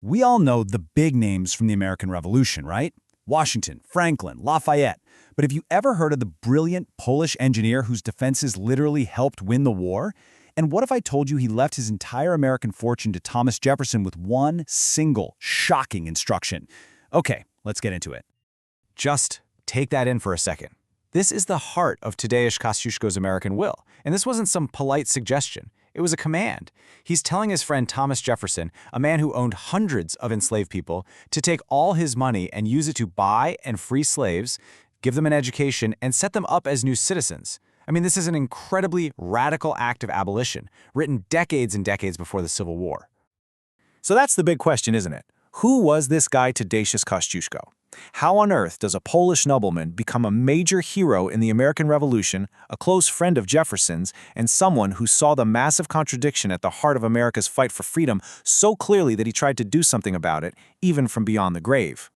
We all know the big names from the American Revolution, right? Washington, Franklin, Lafayette. But have you ever heard of the brilliant Polish engineer whose defenses literally helped win the war? And what if I told you he left his entire American fortune to Thomas Jefferson with one single, shocking instruction? Okay, let's get into it. Just take that in for a second. This is the heart of Tadeusz Kościuszko's American will, and this wasn't some polite suggestion. It was a command. He's telling his friend Thomas Jefferson, a man who owned hundreds of enslaved people, to take all his money and use it to buy and free slaves, give them an education, and set them up as new citizens. I mean, this is an incredibly radical act of abolition, written decades and decades before the Civil War. So that's the big question, isn't it? Who was this guy Tadeusz Kościuszko? How on earth does a Polish nobleman become a major hero in the American Revolution, a close friend of Jefferson's, and someone who saw the massive contradiction at the heart of America's fight for freedom so clearly that he tried to do something about it, even from beyond the grave?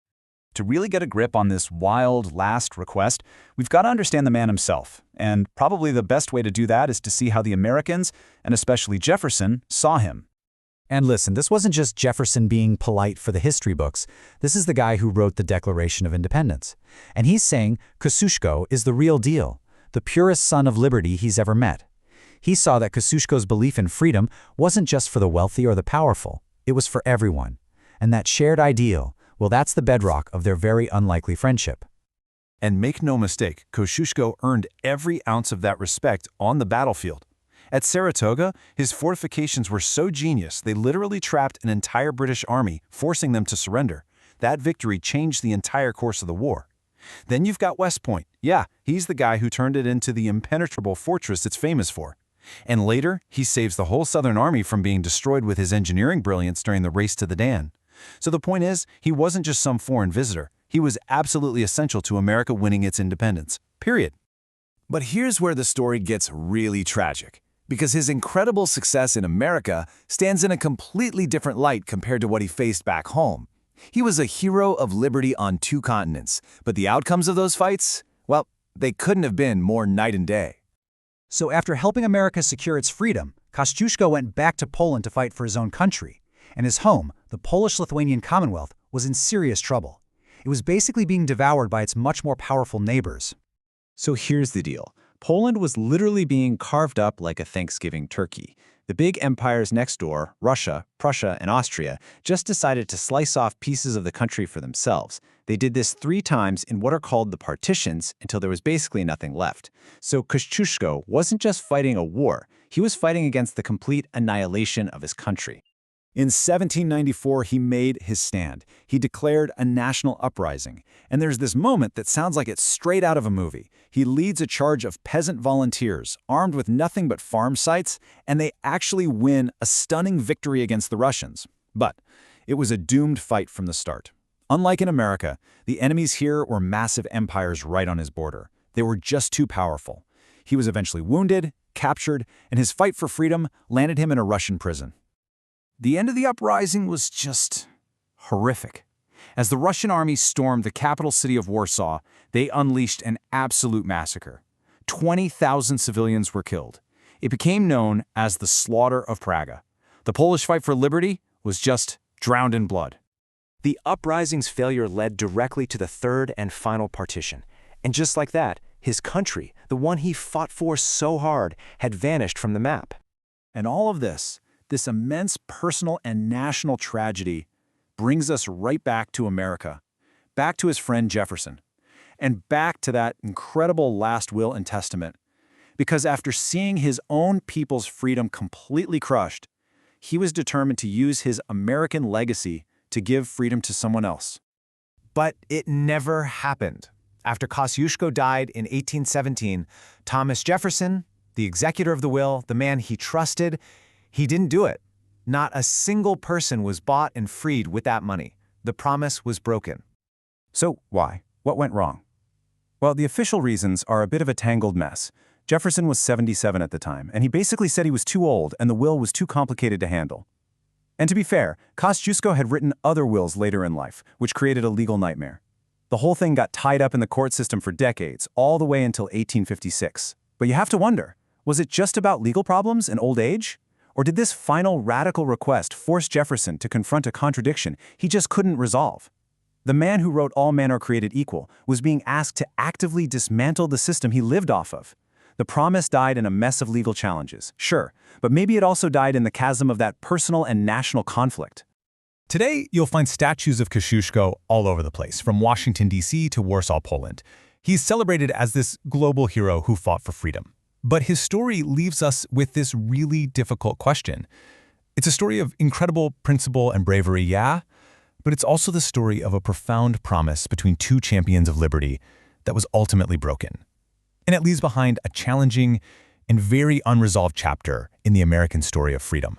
To really get a grip on this wild last request, we've got to understand the man himself. And probably the best way to do that is to see how the Americans, and especially Jefferson, saw him. And listen, this wasn't just Jefferson being polite for the history books. This is the guy who wrote the Declaration of Independence. And he's saying Kościuszko is the real deal, the purest son of liberty he's ever met. He saw that Kościuszko's belief in freedom wasn't just for the wealthy or the powerful. It was for everyone. And that shared ideal, well, that's the bedrock of their very unlikely friendship. And make no mistake, Kościuszko earned every ounce of that respect on the battlefield. At Saratoga, his fortifications were so genius they literally trapped an entire British army, forcing them to surrender. That victory changed the entire course of the war. Then you've got West Point. Yeah, he's the guy who turned it into the impenetrable fortress it's famous for. And later, he saves the whole Southern Army from being destroyed with his engineering brilliance during the race to the Dan. So the point is, he wasn't just some foreign visitor. He was absolutely essential to America winning its independence. Period. But here's where the story gets really tragic, because his incredible success in America stands in a completely different light compared to what he faced back home. He was a hero of liberty on two continents, but the outcomes of those fights, well, they couldn't have been more night and day. So after helping America secure its freedom, Kościuszko went back to Poland to fight for his own country. And his home, the Polish-Lithuanian Commonwealth, was in serious trouble. It was basically being devoured by its much more powerful neighbors. So here's the deal. Poland was literally being carved up like a Thanksgiving turkey. The big empires next door, Russia, Prussia, and Austria, just decided to slice off pieces of the country for themselves. They did this 3 times in what are called the partitions until there was basically nothing left. So Kościuszko wasn't just fighting a war, he was fighting against the complete annihilation of his country. In 1794, he made his stand. He declared a national uprising. And there's this moment that sounds like it's straight out of a movie. He leads a charge of peasant volunteers, armed with nothing but farm sites, and they actually win a stunning victory against the Russians. But it was a doomed fight from the start. Unlike in America, the enemies here were massive empires right on his border. They were just too powerful. He was eventually wounded, captured, and his fight for freedom landed him in a Russian prison. The end of the uprising was just horrific. As the Russian army stormed the capital city of Warsaw, they unleashed an absolute massacre. 20,000 civilians were killed. It became known as the Slaughter of Praga. The Polish fight for liberty was just drowned in blood. The uprising's failure led directly to the third and final partition. And just like that, his country, the one he fought for so hard, had vanished from the map. And all of this immense personal and national tragedy brings us right back to America, back to his friend Jefferson, and back to that incredible last will and testament. Because after seeing his own people's freedom completely crushed, he was determined to use his American legacy to give freedom to someone else. But it never happened. After Kościuszko died in 1817, Thomas Jefferson, the executor of the will, the man he trusted, he didn't do it. Not a single person was bought and freed with that money. The promise was broken. So why? What went wrong? Well, the official reasons are a bit of a tangled mess. Jefferson was 77 at the time, and he basically said he was too old and the will was too complicated to handle. And to be fair, Kościuszko had written other wills later in life, which created a legal nightmare. The whole thing got tied up in the court system for decades, all the way until 1856. But you have to wonder, was it just about legal problems and old age? Or did this final radical request force Jefferson to confront a contradiction he just couldn't resolve? The man who wrote All Men Are Created Equal was being asked to actively dismantle the system he lived off of. The promise died in a mess of legal challenges, sure, but maybe it also died in the chasm of that personal and national conflict. Today, you'll find statues of Kościuszko all over the place, from Washington, D.C. to Warsaw, Poland. He's celebrated as this global hero who fought for freedom. But his story leaves us with this really difficult question. It's a story of incredible principle and bravery, yeah, but it's also the story of a profound promise between two champions of liberty that was ultimately broken. And it leaves behind a challenging and very unresolved chapter in the American story of freedom.